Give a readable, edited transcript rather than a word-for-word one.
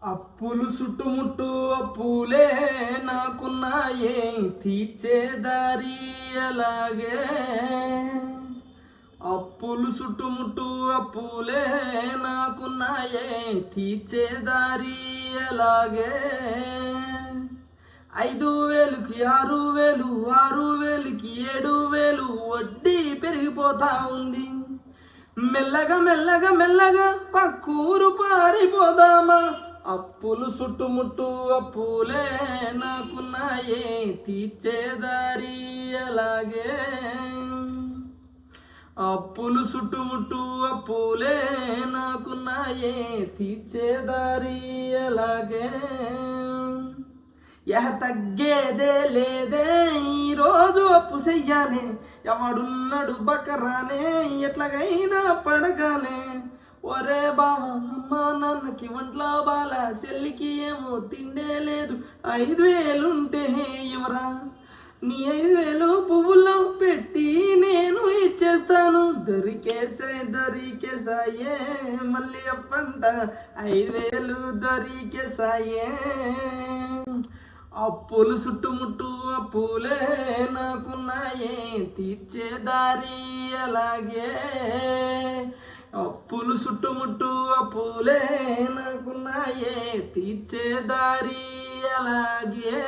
అప్పులు చుట్టుముట్టు అప్పులే నాకున్నాయే, తీర్చే దారి అలాగే. అప్పులు చుట్టుముట్టు అప్పులే నాకున్నాయే, తీర్చే దారి అలాగే. 5,000కి 6,000, 6,000కి 7,000 వడ్డీ పెరిగిపోతా ఉంది. మెల్లగా మెల్లగా మెల్లగా పక్కూరు పారిపోదామా? అప్పులు చుట్టుముట్టు అప్పులే నాకున్నాయే, తీర్చే దారి అలాగే. అప్పులు చుట్టుముట్టు అప్పులే నాకున్నాయే, తీర్చే దారి అలాగే. తగ్గేదే లేదే, ఈరోజు అప్పు చెయ్యానే, ఎవడున్నాడు బకరానే, ఎట్లాగైనా పడగానే. ఒరే బావా, అమ్మా నాన్నకి ఒంట్లో బాల, చెల్లికి ఏమో తిండే లేదు, 5,000 ఉంటే ఎవరా? నీ 5,000 పువ్వుల్లో పెట్టి నేను ఇచ్చేస్తాను. దొరికేసాయే మళ్ళీ అప్పంట, 5,000 దొరికేసాయే. అప్పులు చుట్టుముట్టు అప్పులే నాకున్నాయే, తీర్చే దారి అలాగే. అప్పులు చుట్టుముట్టు అప్పులే నాకున్నాయే, తీర్చే దారి అలాగే.